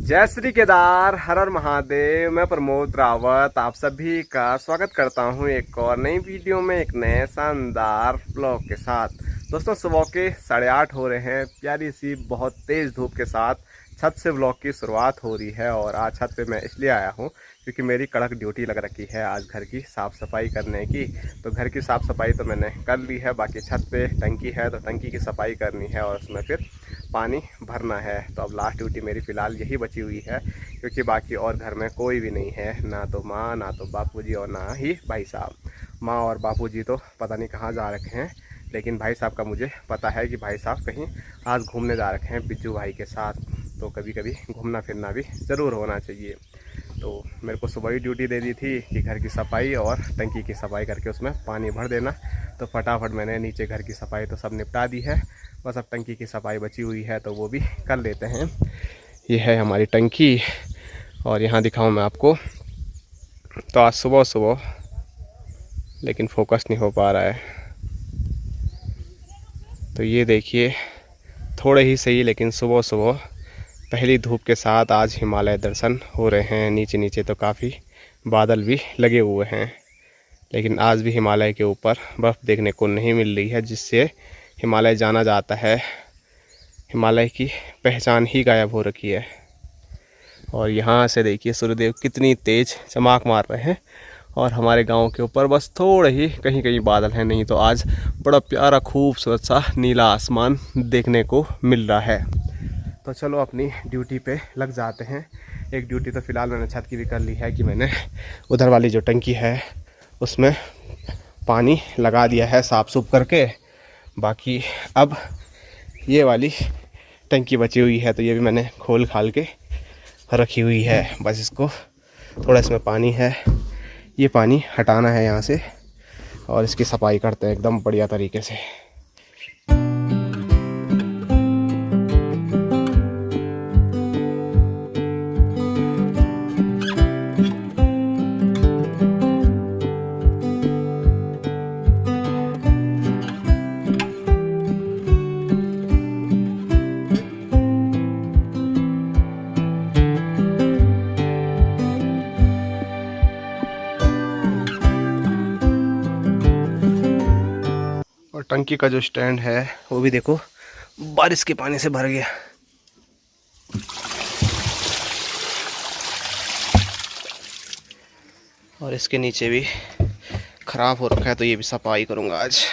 जय श्री केदार, हर हर महादेव। मैं प्रमोद रावत आप सभी का स्वागत करता हूं एक और नई वीडियो में, एक नए शानदार ब्लॉग के साथ। दोस्तों, सुबह के 8:30 हो रहे हैं। प्यारी सी बहुत तेज़ धूप के साथ छत से ब्लॉग की शुरुआत हो रही है। और आज छत पे मैं इसलिए आया हूं क्योंकि मेरी कड़क ड्यूटी लग रखी है आज घर की साफ़ सफाई करने की। तो घर की साफ़ सफाई तो मैंने कर ली है, बाकी छत पे टंकी है तो टंकी की सफाई करनी है और उसमें फिर पानी भरना है। तो अब लास्ट ड्यूटी मेरी फ़िलहाल यही बची हुई है, क्योंकि बाकी और घर में कोई भी नहीं है, ना तो माँ, ना तो बापूजी और ना ही भाई साहब। माँ और बापूजी तो पता नहीं कहाँ जा रखे हैं, लेकिन भाई साहब का मुझे पता है कि भाई साहब कहीं आज घूमने जा रखे हैं बिज्जू भाई के साथ। तो कभी कभी घूमना फिरना भी ज़रूर होना चाहिए। तो मेरे को सुबह ही ड्यूटी दे दी थी कि घर की सफाई और टंकी की सफाई करके उसमें पानी भर देना। तो फटाफट मैंने नीचे घर की सफाई तो सब निपटा दी है, बस अब टंकी की सफाई बची हुई है तो वो भी कर लेते हैं। ये है हमारी टंकी और यहाँ दिखाऊं मैं आपको। तो आज सुबह सुबह, लेकिन फोकस नहीं हो पा रहा है, तो ये देखिए थोड़े ही सही, लेकिन सुबह सुबह पहली धूप के साथ आज हिमालय दर्शन हो रहे हैं। नीचे नीचे तो काफ़ी बादल भी लगे हुए हैं, लेकिन आज भी हिमालय के ऊपर बर्फ़ देखने को नहीं मिल रही है, जिससे हिमालय जाना जाता है। हिमालय की पहचान ही गायब हो रखी है। और यहाँ से देखिए सूर्यदेव कितनी तेज़ चमक मार रहे हैं और हमारे गांव के ऊपर बस थोड़े ही कहीं कहीं बादल हैं, नहीं तो आज बड़ा प्यारा खूबसूरत सा नीला आसमान देखने को मिल रहा है। तो चलो अपनी ड्यूटी पे लग जाते हैं। एक ड्यूटी तो फ़िलहाल मैंने छत की भी कर ली है कि मैंने उधर वाली जो टंकी है उसमें पानी लगा दिया है साफ़ सूफ करके। बाकी अब ये वाली टंकी बची हुई है तो ये भी मैंने खोल खाल के रखी हुई है। बस इसको थोड़ा, इसमें पानी है, ये पानी हटाना है यहाँ से और इसकी सफाई करते हैं एकदम बढ़िया तरीके से। टंकी का जो स्टैंड है वो भी देखो बारिश के पानी से भर गया। और इसके नीचे भी खराब हो रखा है, तो ये भी सफाई करूंगा आज।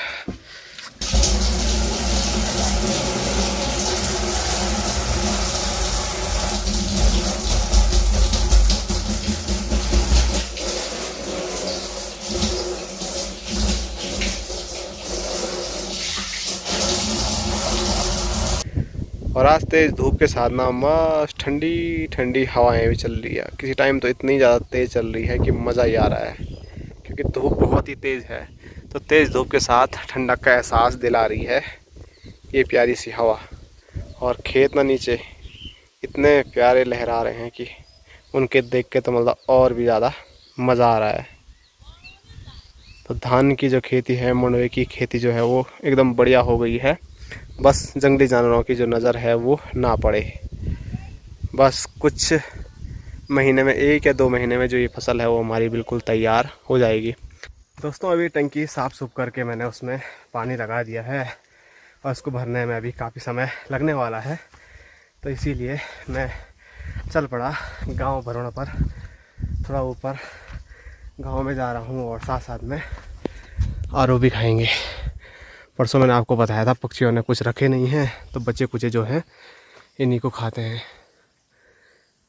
और आज तेज़ धूप के साथ ना मस्त ठंडी ठंडी हवाएं भी चल रही है। किसी टाइम तो इतनी ज़्यादा तेज़ चल रही है कि मज़ा ही आ रहा है, क्योंकि धूप बहुत ही तेज़ है। तो तेज़ धूप के साथ ठंडक का एहसास दिला रही है ये प्यारी सी हवा। और खेत ना नीचे इतने प्यारे लहरा रहे हैं कि उनके देख के तो मतलब और भी ज़्यादा मज़ा आ रहा है। तो धान की जो खेती है, मंडवे की खेती जो है वो एकदम बढ़िया हो गई है। बस जंगली जानवरों की जो नज़र है वो ना पड़े। बस कुछ महीने में, 1 या 2 महीने में जो ये फसल है वो हमारी बिल्कुल तैयार हो जाएगी। दोस्तों, अभी टंकी साफ़ सूफ करके मैंने उसमें पानी लगा दिया है और उसको भरने में अभी काफ़ी समय लगने वाला है। तो इसीलिए मैं चल पड़ा गांव भरोड़ा पर, थोड़ा ऊपर गांव में जा रहा हूं और साथ साथ में आरो भी खाएंगे। परसों मैंने आपको बताया था पक्षियों ने कुछ रखे नहीं हैं, तो बच्चे कुचे जो हैं इन्हीं को खाते हैं।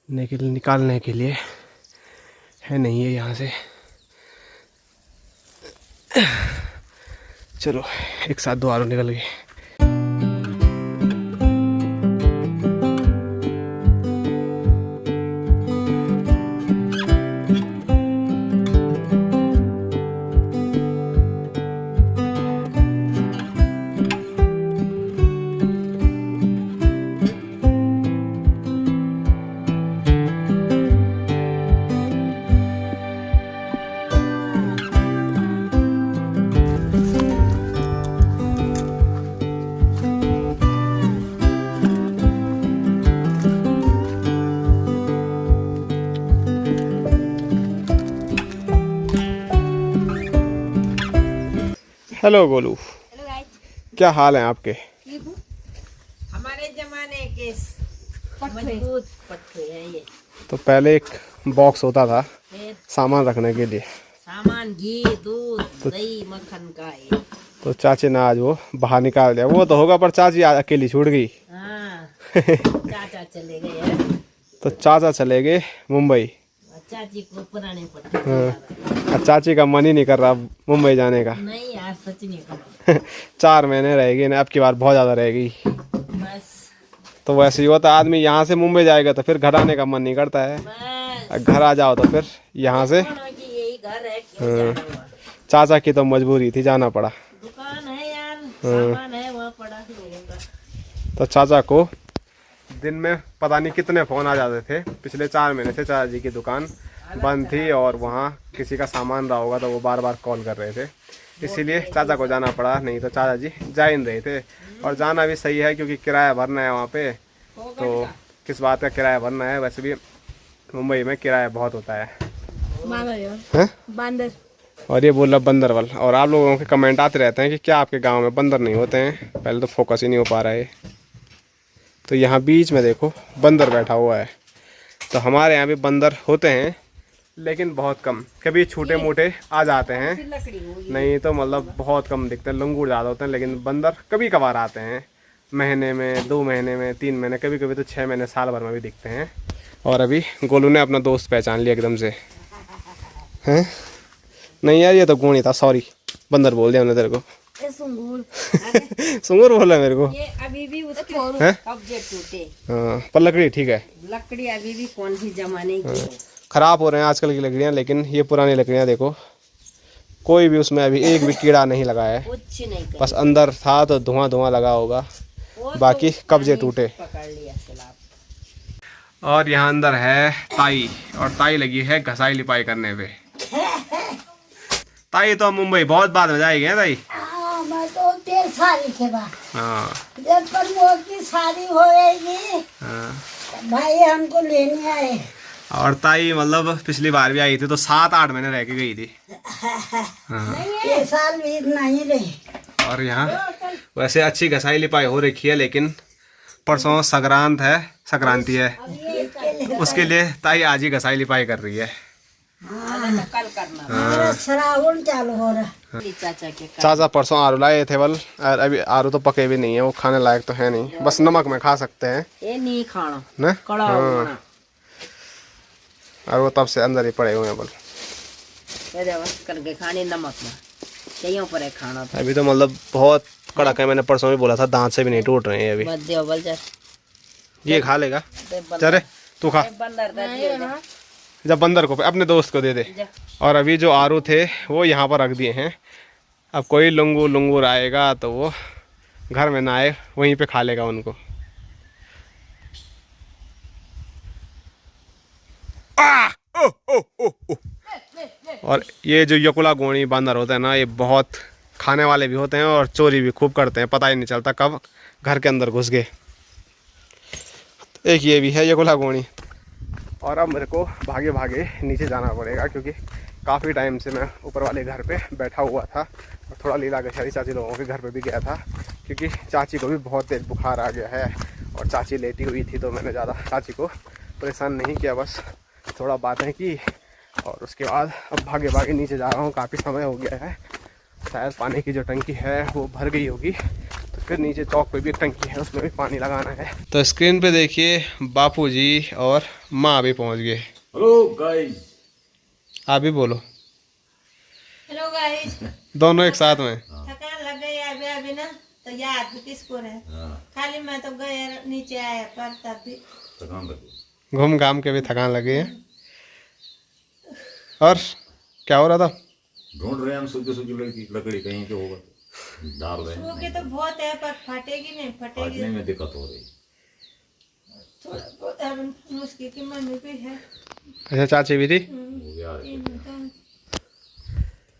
निकालने के लिए है नहीं है यहाँ से। चलो एक साथ 2 आलू निकल गए। हेलो गोलू, हेलो गाइस, क्या हाल है आपके? ठीक हूँ। हमारे जमाने के मजबूत पट्टे हैं ये। तो पहले एक बॉक्स होता था फिर सामान रखने के लिए, सामान घी दूध दही मक्खन का है। तो चाची ने आज वो बाहर निकाल दिया। वो तो होगा पर चाची आज अकेली छूट गई। हाँ चाचा चले गए हैं। तो चाचा चले गए मुंबई। और चाची को पुराने पट्टे हाँ। और चाची का मन ही नहीं कर रहा मुंबई जाने का। नहीं यार सच नहीं करो 4 महीने रहेगी ना, अब की बार बहुत ज़्यादा रहेगी। बस तो वैसे ही होता, आदमी यहाँ से मुंबई जाएगा तो फिर घर आने का मन नहीं करता है। बस घर आ जाओ तो फिर यहाँ से कि यही घर है, क्यों जाना हुआ? चाचा की तो मजबूरी थी, जाना पड़ा। दुकान है यार, सामान है वहाँ पड़ा लोगों का। तो चाचा को दिन में पता नहीं कितने फ़ोन आ जाते थे। पिछले 4 महीने से चाचा जी की दुकान बंद थी और वहाँ किसी का सामान रहा होगा तो वो बार बार कॉल कर रहे थे, इसीलिए चाचा को जाना पड़ा। नहीं तो चाचा जी जा ही नहीं रहे थे। और जाना भी सही है क्योंकि किराया भरना है वहाँ पे। तो किस बात का किराया भरना है, वैसे भी मुंबई में किराया बहुत होता है। बंदर और ये बोला बंदरवल। और आप लोगों के कमेंट आते रहते हैं कि क्या आपके गांव में बंदर नहीं होते हैं। पहले तो फोकस ही नहीं हो पा रहा है। तो यहाँ बीच में देखो बंदर बैठा हुआ है। तो हमारे यहाँ भी बंदर होते हैं लेकिन बहुत कम, कभी छोटे मोटे आ जाते हैं, नहीं तो मतलब बहुत कम दिखते हैं। लंगूर ज़्यादा होते हैं, लेकिन बंदर कभी कभार आते हैं, महीने में 2 महीने में 3 महीने, कभी कभी तो 6 महीने साल भर में भी दिखते हैं। और अभी गोलू ने अपना दोस्त पहचान लिया एकदम से। हैं नहीं यार, ये तो गोणी था, सॉरी, बंदर बोल दिया हमने तेरे को। सुंगूर बोला मेरे को। ये अभी भी उसके कब्जे टूटे। हाँ, पर लकड़ी ठीक है। लकड़ी अभी भी कौन सी जमाने की है। ख़राब हो रहे हैं आजकल की लकड़ियाँ, लेकिन ये पुरानी लकड़ियाँ देखो, कोई भी उसमें अभी एक भी कीड़ा नहीं लगा है। कुछ नहीं कर, बस अंदर था तो धुआं धुआं लगा होगा, बाकी कब्जे टूटे। पकड़ लिया सलाब। और यहाँ अंदर है ताई, और ताई लगी है घसाई लिपाई करने पे। ताई तो मुंबई बहुत बाद में जाएगी है ताई। मैं तो 13 साल के बाद हाँ जब प्रमोद की शादी होएगी हाँ। भाई हमको लेने आए। और ताई मतलब पिछली बार भी आई थी तो 7-8 महीने रह के गई थी। हाँ। ये साल भी नहीं रही। और यहाँ वैसे अच्छी घसाई लिपाई हो रखी है, लेकिन परसों संक्रांति है, उसके लिए ताई आज ही घसाई लिपाई कर रही है। कल करना। मेरा श्रावण चालू हो रहा। चाचा के चाचा परसों आलू लाए थे बल, और अभी आलू तो पके भी नहीं है, वो खाने लायक तो है नहीं, बस नमक में खा सकते हैं ये नहीं खाना ना। कड़ा हाँ। और वो तब से अंदर ही पड़े हुए हैं बल। करके खाने नमक में कहीं पर है खाना। अभी तो मतलब बहुत कड़क है, मैंने परसों भी बोला था, दांत से भी नहीं टूट रहे हैं अभी। बस देव बल जा ये खा लेगा, चले तू खा। बंदर का दियो ना। जब बंदर को अपने दोस्त को दे दे। और अभी जो आरू थे वो यहाँ पर रख दिए हैं। अब कोई लंगूर आएगा तो वो घर में ना आए, वहीं पे खा लेगा उनको। और ये जो यकुला गोणी बंदर होते हैं ना, ये बहुत खाने वाले भी होते हैं और चोरी भी खूब करते हैं, पता ही नहीं चलता कब घर के अंदर घुस गए। एक ये भी है यकुला गोणी। और अब मेरे को भागे भागे नीचे जाना पड़ेगा क्योंकि काफ़ी टाइम से मैं ऊपर वाले घर पे बैठा हुआ था और थोड़ा लीला गशारी चाची लोगों के घर पे भी गया था क्योंकि चाची को भी बहुत तेज बुखार आ गया है और चाची लेटी हुई थी, तो मैंने ज़्यादा चाची को परेशान नहीं किया, बस थोड़ा बातें की और उसके बाद अब भागे भागे नीचे जा रहा हूँ। काफ़ी समय हो गया है, शायद पानी की जो टंकी है वो भर गई होगी, तो फिर नीचे चौक पे भी एक टंकी है, उसमें भी पानी लगाना है। तो स्क्रीन पे देखिए बापूजी और माँ भी पहुँच गए। हेलो गाइस, आप भी बोलो। Hello guys. दोनों एक साथ में। थकान लग गई अभी ना, तो याद भी किसको रहे। खाली मैं तो गए नीचे आया पर तभी थकान लगी, घूम घाम के भी थकान लगी है। और क्या हो रहा था? ढूंढ रहे हैं हम सूखी लकड़ी कहीं के होगा डाल रहे हैं। सूखी तो बहुत है पर फटेगी नहीं, फटेगी काटने में दिक्कत हो रही। थोड़ा बहुत मुश्किल की मम्मी भी है। अच्छा, चाची भी थी, हो गया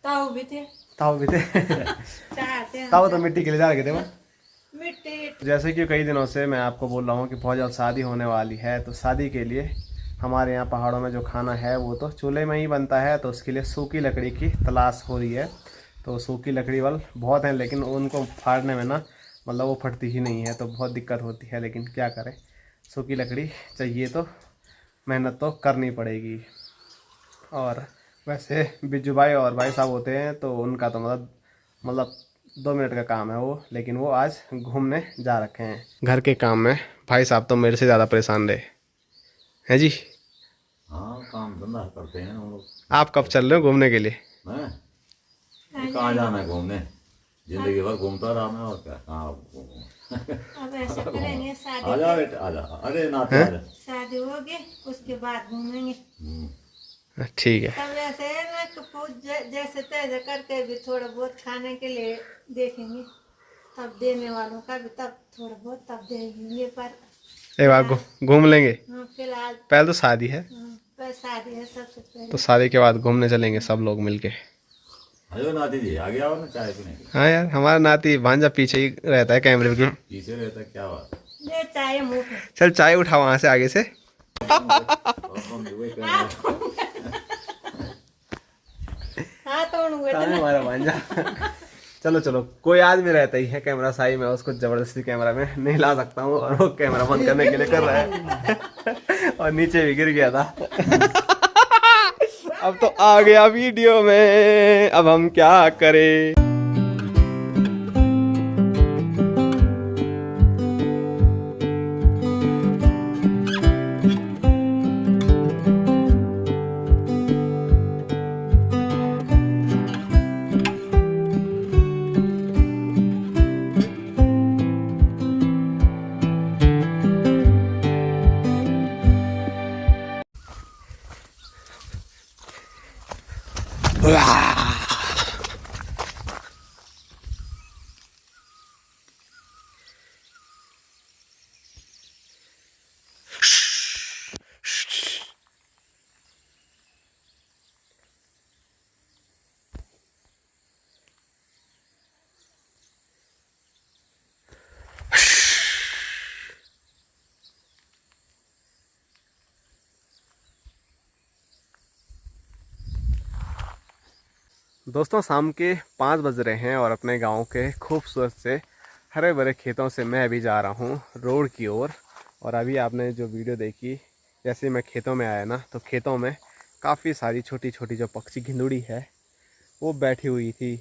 ताऊ भी थे। चाहते हैं ताऊ तो मिट्टी के लिए जा रहे थे। मिट्टी। जैसे कि कई दिनों से मैं आपको बोल रहा हूँ कि बहुत जल्द शादी होने वाली है, तो शादी के लिए हमारे यहाँ पहाड़ों में जो खाना है वो तो चूल्हे में ही बनता है, तो उसके लिए सूखी लकड़ी की तलाश हो रही है। तो सूखी लकड़ी वाल बहुत हैं, लेकिन उनको फाड़ने में ना मतलब वो फटती ही नहीं है, तो बहुत दिक्कत होती है। लेकिन क्या करें, सूखी लकड़ी चाहिए तो मेहनत तो करनी पड़ेगी। और वैसे बिज्जू भाई और भाई साहब होते हैं तो उनका तो मतलब 2 मिनट का काम है वो, लेकिन वो आज घूमने जा रखे हैं। घर के काम में भाई साहब तो मेरे से ज़्यादा परेशान रहे हैं जी। हाँ, काम धंधा करते हैं हम लोग। आप कब चल रहे हो घूमने के लिए? मैं कहाँ जाना है घूमने, जिंदगी भर घूमता रहा मैं, और क्या कहाँ घूमूं। अब ऐसा करेंगे, शादी आजा बेटा आजा, अरे नाते आजा। शादी होगी उसके बाद घूमेंगे। ठीक है। तब ऐसे है ना कि जैसे तैसे करके भी थोड़ा बहुत खाने के लिए देखेंगे, तब देने वालों का भी तब थोड़ा बहुत तब देंगे। पर एक बार घूम लेंगे। हाँ, फिलहाल पहले तो शादी है, पर शादी है सबसे पहले। तो शादी के बाद घूमने चलेंगे सब लोग मिलके। अरे नाती जी आ गया हो ना चाय पीने की। हाँ यार, हमारा नाती भांजा पीछे ही रहता है कैमरे के पीछे रहता, क्या बात। ले चाय मुँह पे। चल चाय उठा वहां से आगे से। हाँ तो हमारा भांजा। चलो चलो, कोई आदमी रहता ही है कैमरा साई में, उसको जबरदस्ती कैमरा में नहीं ला सकता हूँ, और वो कैमरा बंद करने के लिए कर रहा है। और नीचे भी गिर गया था। अब तो आ गया वीडियो में, अब हम क्या करें। दोस्तों शाम के 5 बज रहे हैं और अपने गांव के खूबसूरत से हरे भरे खेतों से मैं अभी जा रहा हूं रोड की ओर। और अभी आपने जो वीडियो देखी, जैसे मैं खेतों में आया ना, तो खेतों में काफ़ी सारी छोटी छोटी जो पक्षी गिंदुड़ी है वो बैठी हुई थी।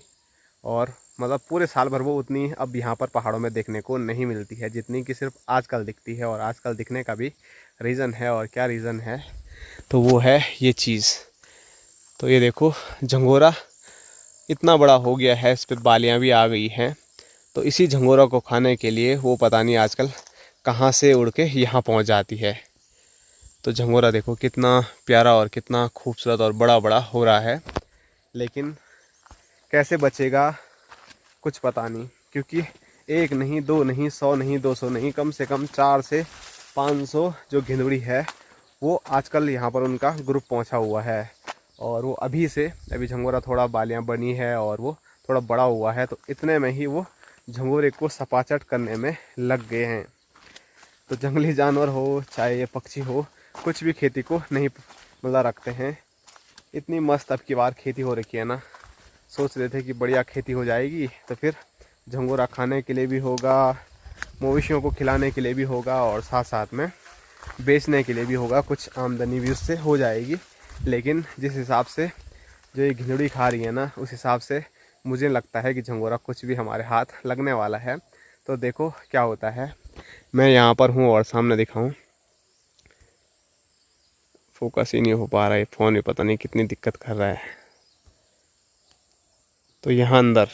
और मतलब पूरे साल भर वो उतनी अब यहाँ पर पहाड़ों में देखने को नहीं मिलती है जितनी कि सिर्फ आजकल दिखती है। और आजकल दिखने का भी रीज़न है, और क्या रीज़न है तो वो है ये चीज़। तो ये देखो, झंगोरा इतना बड़ा हो गया है, इस पर बालियाँ भी आ गई हैं। तो इसी झंगोरा को खाने के लिए वो पता नहीं आजकल कहाँ से उड़ के यहाँ पहुँच जाती है। तो झंगोरा देखो कितना प्यारा और कितना खूबसूरत और बड़ा बड़ा हो रहा है, लेकिन कैसे बचेगा कुछ पता नहीं, क्योंकि 1 नहीं 2 नहीं 100 नहीं 200 नहीं, कम से कम 400 से 500 जो गिंदुड़ी है वो आजकल यहाँ पर उनका ग्रुप पहुँचा हुआ है। और वो अभी झंगोरा थोड़ा बालियाँ बनी है और वो थोड़ा बड़ा हुआ है, तो इतने में ही वो झंगोरे को सपाचट करने में लग गए हैं। तो जंगली जानवर हो चाहे ये पक्षी हो, कुछ भी खेती को नहीं मतलब रखते हैं। इतनी मस्त अब की बार खेती हो रखी है ना, सोच रहे थे कि बढ़िया खेती हो जाएगी तो फिर झंगोरा खाने के लिए भी होगा, मवेशियों को खिलाने के लिए भी होगा, और साथ साथ में बेचने के लिए भी होगा, कुछ आमदनी भी उससे हो जाएगी। लेकिन जिस हिसाब से जो ये गिंदुड़ी खा रही है ना, उस हिसाब से मुझे लगता है कि झंगोरा कुछ भी हमारे हाथ लगने वाला है। तो देखो क्या होता है। मैं यहाँ पर हूँ और सामने दिखाऊँ, फोकस ही नहीं हो पा रहा है, फ़ोन भी पता नहीं कितनी दिक्कत कर रहा है। तो यहाँ अंदर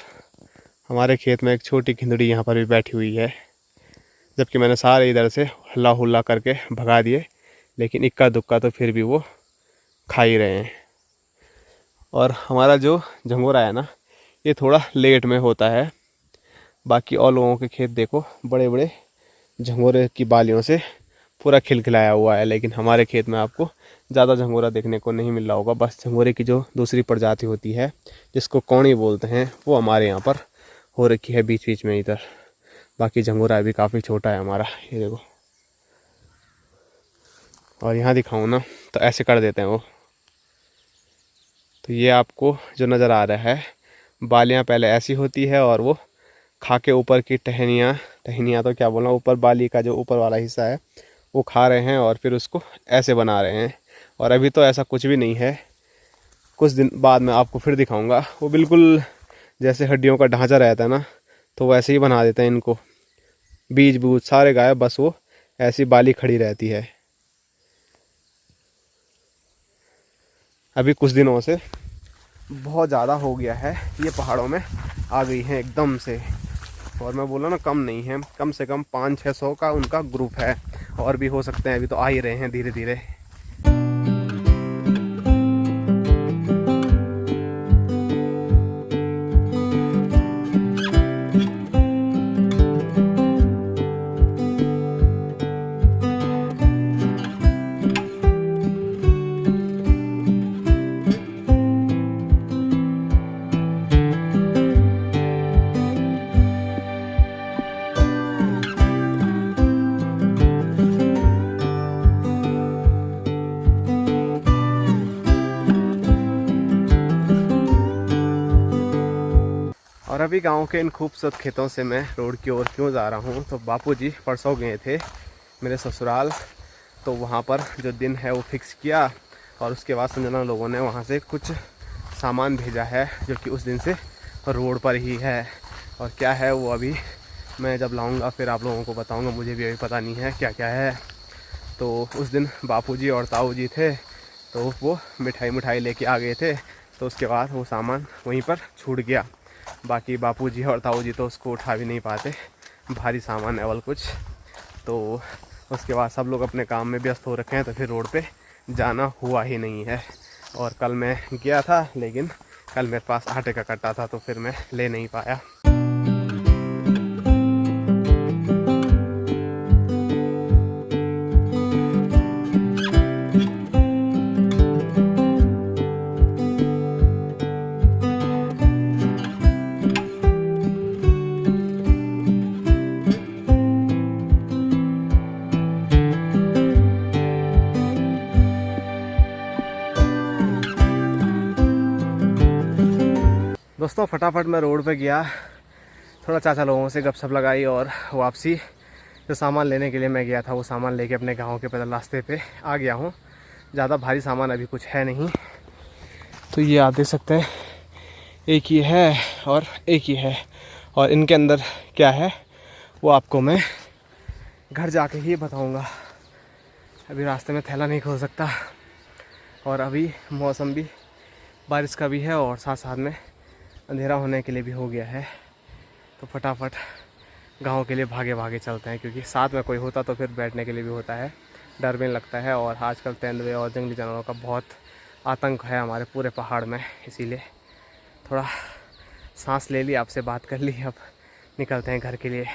हमारे खेत में एक छोटी गिंदुड़ी यहाँ पर भी बैठी हुई है, जबकि मैंने सारे इधर से हल्ला हुल्ला करके भगा दिए, लेकिन इक्का दुक्का तो फिर भी वो खा ही रहे हैं। और हमारा जो झंगोरा है ना, ये थोड़ा लेट में होता है। बाकी और लोगों के खेत देखो बड़े बड़े झंगोरे की बालियों से पूरा खिलखिलाया हुआ है, लेकिन हमारे खेत में आपको ज़्यादा झंगोरा देखने को नहीं मिल रहा होगा। बस झंगोरे की जो दूसरी प्रजाति होती है जिसको कौड़ी बोलते हैं, वो हमारे यहाँ पर हो रखी है बीच बीच में इधर। बाकी झंगोरा अभी काफ़ी छोटा है हमारा, ये देखो। और यहाँ दिखाऊँ ना तो ऐसे कर देते हैं वो। तो ये आपको जो नज़र आ रहा है बालियाँ पहले ऐसी होती है और वो खा के ऊपर की टहनियाँ तो क्या बोलना, ऊपर बाली का जो ऊपर वाला हिस्सा है वो खा रहे हैं और फिर उसको ऐसे बना रहे हैं। और अभी तो ऐसा कुछ भी नहीं है, कुछ दिन बाद मैं आपको फिर दिखाऊंगा। वो बिल्कुल जैसे हड्डियों का ढांचा रहता है ना, तो वैसे ही बना देते हैं इनको, बीज बूज सारे गायब, बस वो ऐसी बाली खड़ी रहती है। अभी कुछ दिनों से बहुत ज़्यादा हो गया है, ये पहाड़ों में आ गई हैं एकदम से। और मैं बोला ना, कम नहीं है, कम से कम 500-600 का उनका ग्रुप है, और भी हो सकते हैं, अभी तो आ ही रहे हैं धीरे धीरे। और अभी गांव के इन खूबसूरत खेतों से मैं रोड की ओर क्यों जा रहा हूं, तो बापूजी परसों गए थे मेरे ससुराल, तो वहां पर जो दिन है वो फिक्स किया, और उसके बाद संजना लोगों ने वहां से कुछ सामान भेजा है जो कि उस दिन से रोड पर ही है। और क्या है वो अभी मैं जब लाऊंगा फिर आप लोगों को बताऊंगा, मुझे भी अभी पता नहीं है क्या क्या है। तो उस दिन बापूजी और ताऊ जी थे, तो वो मिठाई लेके आ गए थे, तो उसके बाद वो सामान वहीं पर छूट गया। बाकी बापूजी और ताऊ जी तो उसको उठा भी नहीं पाते, भारी सामान है कुछ। तो उसके बाद सब लोग अपने काम में व्यस्त हो रखे हैं, तो फिर रोड पे जाना हुआ ही नहीं है। और कल मैं गया था, लेकिन कल मेरे पास आटे का कट्टा था, तो फिर मैं ले नहीं पाया। दोस्तों फटाफट मैं रोड पे गया, थोड़ा चाचा लोगों से गपशप लगाई, और वापसी जो सामान लेने के लिए मैं गया था वो सामान लेके अपने गांव के पैदल रास्ते पे आ गया हूँ। ज़्यादा भारी सामान अभी कुछ है नहीं, तो ये आप देख सकते हैं, एक ही है और एक ही है, और इनके अंदर क्या है वो आपको मैं घर जाके ही बताऊँगा। अभी रास्ते में थैला नहीं खोल सकता, और अभी मौसम भी बारिश का भी है, और साथ साथ में अंधेरा होने के लिए भी हो गया है। तो फटाफट गांव के लिए भागे भागे चलते हैं, क्योंकि साथ में कोई होता तो फिर बैठने के लिए भी होता है, डर भी लगता है। और आजकल तेंदुए और जंगली जानवरों का बहुत आतंक है हमारे पूरे पहाड़ में, इसीलिए थोड़ा सांस ले ली, आपसे बात कर ली, अब निकलते हैं घर के लिए।